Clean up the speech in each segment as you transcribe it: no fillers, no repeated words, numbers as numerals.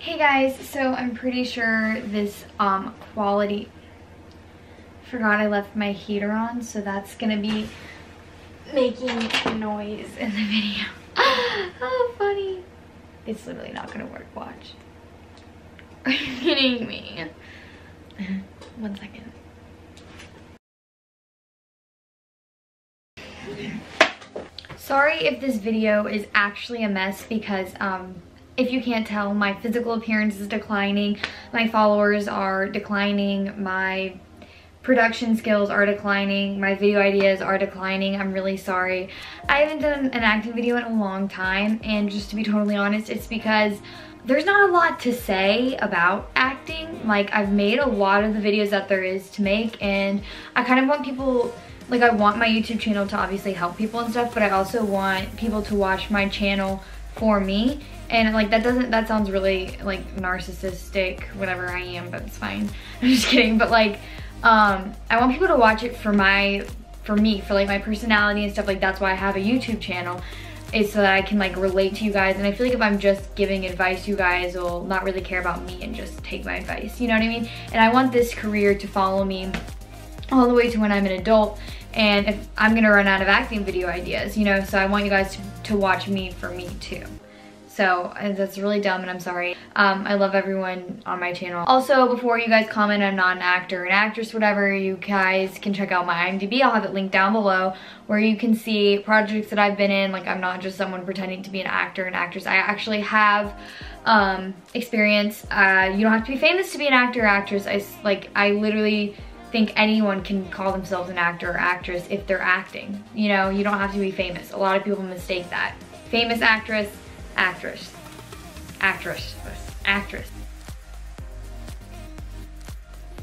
Hey guys, so I'm pretty sure this quality, forgot I left my heater on, so that's gonna be making noise in the video. Oh, funny. It's literally not gonna work, watch. Are you kidding me? 1 second. Sorry if this video is actually a mess because if you can't tell, my physical appearance is declining, my followers are declining, my production skills are declining, my video ideas are declining. I'm really sorry. I haven't done an acting video in a long time, and just to be totally honest, it's because there's not a lot to say about acting. Like, I've made a lot of the videos that there is to make, and I kind of want people, like, I want my YouTube channel to obviously help people and stuff, but I also want people to watch my channel for me. And like, that sounds really like narcissistic, whatever I am, but it's fine. I'm just kidding. But like, I want people to watch it for me, for like my personality and stuff. Like, that's why I have a YouTube channel, is so that I can like relate to you guys. And I feel like if I'm just giving advice, you guys will not really care about me and just take my advice, you know what I mean? And I want this career to follow me all the way to when I'm an adult, and if I'm gonna run out of acting video ideas, you know, so I want you guys to watch me for me too. So that's really dumb, and I'm sorry. I love everyone on my channel. Also, before you guys comment I'm not an actor, an actress, whatever, you guys can check out my IMDb. I'll have it linked down below, where you can see projects that I've been in. Like, I'm not just someone pretending to be an actor and actress. I actually have experience. You don't have to be famous to be an actor or actress. I literally think anyone can call themselves an actor or actress if they're acting. You know, you don't have to be famous. A lot of people mistake that. Famous actress, actress.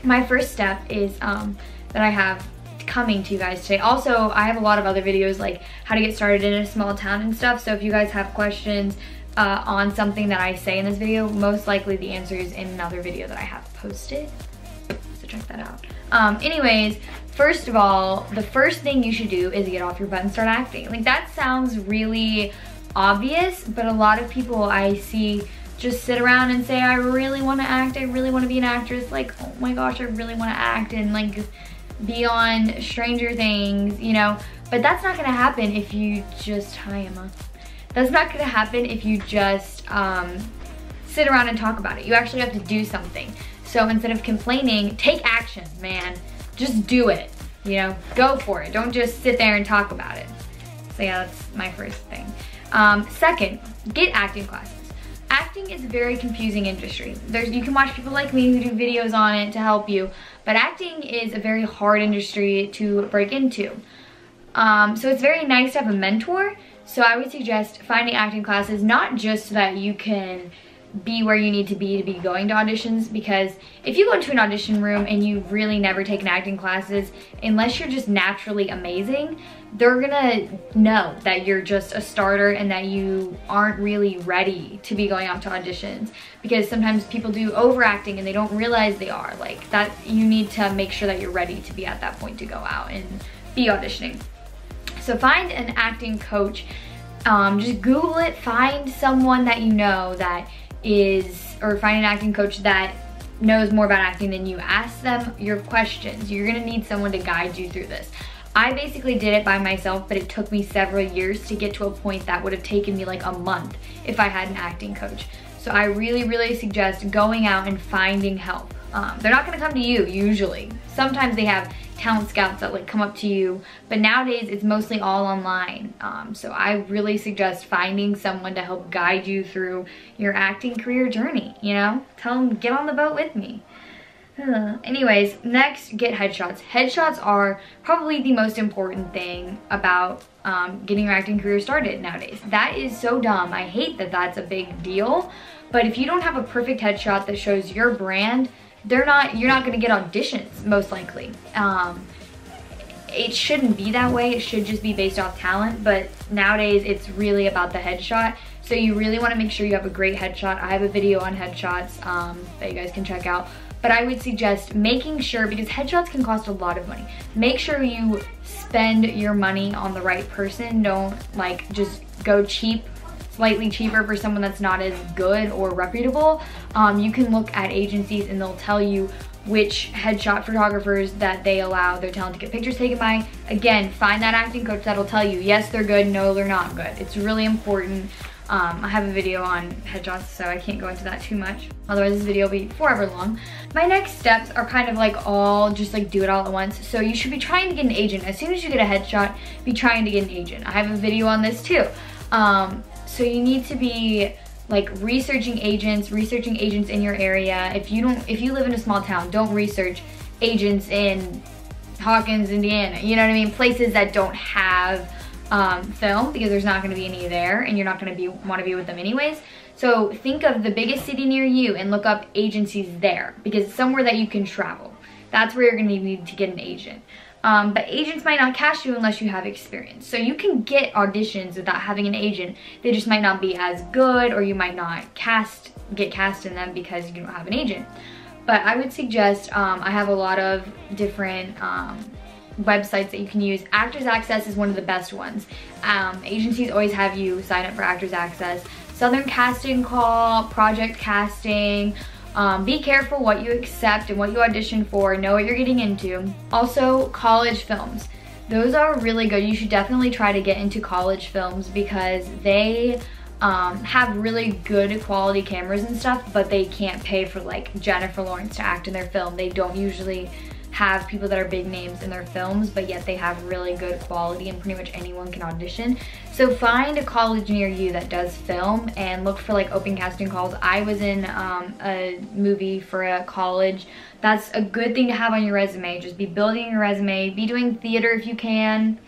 My first step is that I have coming to you guys today. Also, I have a lot of other videos like how to get started in a small town and stuff. So if you guys have questions on something that I say in this video, most likely the answer is in another video that I have posted. So check that out. Anyways, first of all, the first thing you should do is get off your butt and start acting. Like, that sounds really obvious, but a lot of people I see just sit around and say, I really want to act, I really want to be an actress, like, oh my gosh, I really want to act and like be on Stranger Things, you know. But that's not gonna happen if you just, hi Emma, that's not gonna happen if you just sit around and talk about it. You actually have to do something. So instead of complaining, take action, man. Just do it, you know, go for it. Don't just sit there and talk about it. So yeah, that's my first thing. Second, get acting classes. Acting is a very confusing industry. You can watch people like me who do videos on it to help you, but acting is a very hard industry to break into. So it's very nice to have a mentor. So I would suggest finding acting classes, not just so that you can be where you need to be going to auditions, because if you go into an audition room and you've really never taken acting classes, unless you're just naturally amazing, they're gonna know that you're just a starter and that you aren't really ready to be going out to auditions, because sometimes people do overacting and they don't realize they are. Like, that, you need to make sure that you're ready to be at that point to go out and be auditioning. So find an acting coach. Just Google it, find someone that you know that or find an acting coach that knows more about acting than you. Ask them your questions. You're gonna need someone to guide you through this. I basically did it by myself, but it took me several years to get to a point that would have taken me like a month if I had an acting coach. So I really, really suggest going out and finding help. They're not gonna come to you usually. Sometimes they have talent scouts that like come up to you, but nowadays it's mostly all online. So I really suggest finding someone to help guide you through your acting career journey, you know? Tell them, get on the boat with me. Anyways, next, get headshots. Headshots are probably the most important thing about getting your acting career started nowadays. That is so dumb. I hate that that's a big deal, but if you don't have a perfect headshot that shows your brand, you're not gonna get auditions, most likely. It shouldn't be that way. It should just be based off talent, but nowadays it's really about the headshot. So you really wanna make sure you have a great headshot. I have a video on headshots that you guys can check out. But I would suggest making sure, because headshots can cost a lot of money, make sure you spend your money on the right person. Don't like just go cheap slightly cheaper for someone that's not as good or reputable, you can look at agencies and they'll tell you which headshot photographers that they allow their talent to get pictures taken by. Again, find that acting coach that'll tell you, yes, they're good, no, they're not good. It's really important. I have a video on headshots, so I can't go into that too much. Otherwise, this video will be forever long. My next steps are kind of like all, just like do it all at once. So you should be trying to get an agent. As soon as you get a headshot, be trying to get an agent. I have a video on this too. So you need to be like researching agents in your area. If you live in a small town, don't research agents in Hawkins, Indiana. You know what I mean? Places that don't have film, because there's not going to be any there and you're not going to want to be with them anyways. So think of the biggest city near you and look up agencies there, because it's somewhere that you can travel. That's where you're going to need to get an agent. But agents might not cast you unless you have experience. So you can get auditions without having an agent. They just might not be as good, or you might not get cast in them because you don't have an agent. But I would suggest, I have a lot of different websites that you can use. Actors Access is one of the best ones. Agencies always have you sign up for Actors Access. Southern Casting Call, Project Casting. Be careful what you accept and what you audition for. Know what you're getting into. Also, college films. Those are really good. You should definitely try to get into college films because they have really good quality cameras and stuff, but they can't pay for like Jennifer Lawrence to act in their film. They don't usually have people that are big names in their films, but yet they have really good quality and pretty much anyone can audition. So find a college near you that does film and look for like open casting calls. I was in a movie for a college. That's a good thing to have on your resume. Just be building your resume, be doing theater if you can.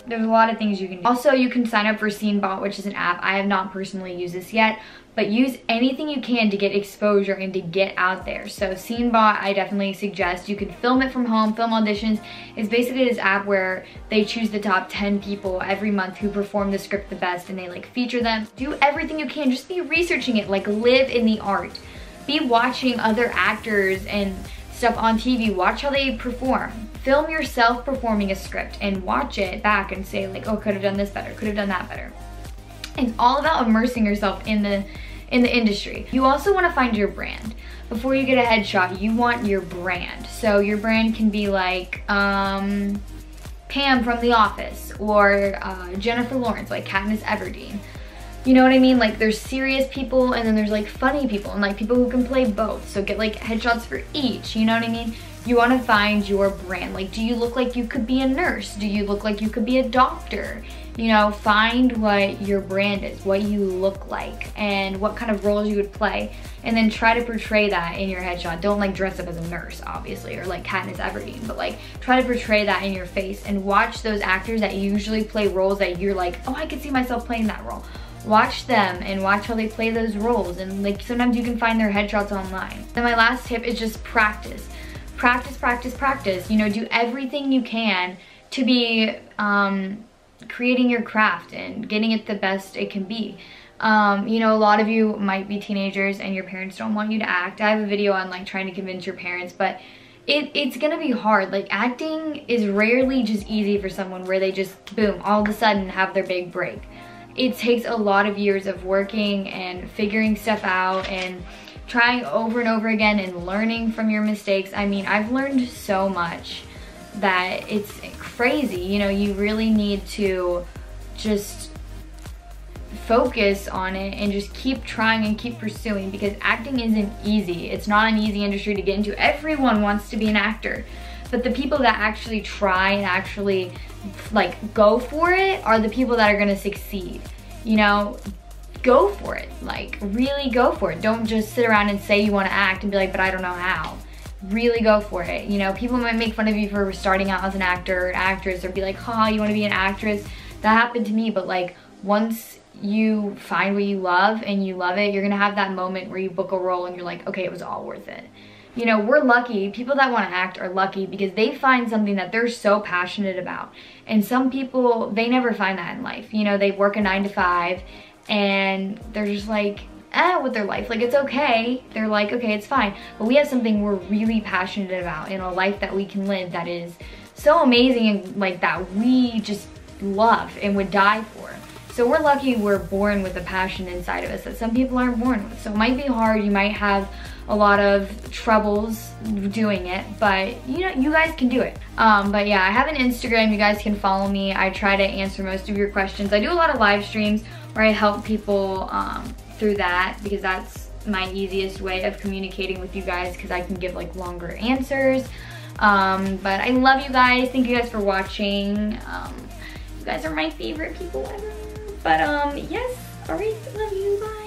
There's a lot of things you can do. Also, you can sign up for SceneBot, which is an app. I have not personally used this yet, but use anything you can to get exposure and to get out there. So SceneBot, I definitely suggest. You can film it from home, film auditions. It's basically this app where they choose the top 10 people every month who perform the script the best, and they like feature them. Do everything you can, just be researching it, like live in the art. Be watching other actors and stuff on TV, watch how they perform. Film yourself performing a script and watch it back and say like, oh, could have done this better, could have done that better. It's all about immersing yourself in the industry. You also want to find your brand. Before you get a headshot, you want your brand. So your brand can be like Pam from The Office, or Jennifer Lawrence, like Katniss Everdeen. You know what I mean? Like there's serious people and then there's like funny people and like people who can play both. So get like headshots for each, you know what I mean? You want to find your brand. Like, do you look like you could be a nurse? Do you look like you could be a doctor? You know, find what your brand is, what you look like, and what kind of roles you would play, and then try to portray that in your headshot. Don't like dress up as a nurse, obviously, or like Katniss Everdeen, but like try to portray that in your face and watch those actors that usually play roles that you're like, oh, I could see myself playing that role. Watch them and watch how they play those roles, and like sometimes you can find their headshots online. Then my last tip is just practice. Practice, practice, practice. You know, do everything you can to be creating your craft and getting it the best it can be. You know, a lot of you might be teenagers and your parents don't want you to act. I have a video on like trying to convince your parents, but it's gonna be hard. Like acting is rarely just easy for someone where they just, boom, all of a sudden have their big break. It takes a lot of years of working and figuring stuff out and trying over and over again and learning from your mistakes. I mean, I've learned so much that it's crazy. You know, you really need to just focus on it and just keep trying and keep pursuing, because acting isn't easy. It's not an easy industry to get into. Everyone wants to be an actor, but the people that actually try and actually like go for it are the people that are gonna succeed. You know, go for it, like really go for it. Don't just sit around and say you want to act and be like, but I don't know how. Really go for it. You know, people might make fun of you for starting out as an actor or an actress, or be like, huh, you want to be an actress? That happened to me, but like once you find what you love and you love it, you're gonna have that moment where you book a role and you're like, okay, it was all worth it. You know, we're lucky. People that want to act are lucky because they find something that they're so passionate about. And some people, they never find that in life. You know, they work a 9 to 5 and they're just like, with their life. Like, it's okay. They're like, okay, it's fine. But we have something we're really passionate about in a life that we can live that is so amazing and like that we just love and would die for. So we're lucky we're born with a passion inside of us that some people aren't born with. So it might be hard, you might have a lot of troubles doing it, but you know, you guys can do it. But yeah, I have an Instagram, you guys can follow me. I try to answer most of your questions. I do a lot of live streams where I help people through that, because that's my easiest way of communicating with you guys, because I can give like longer answers. But I love you guys. Thank you guys for watching. You guys are my favorite people ever. But yes, alright, love you, bye.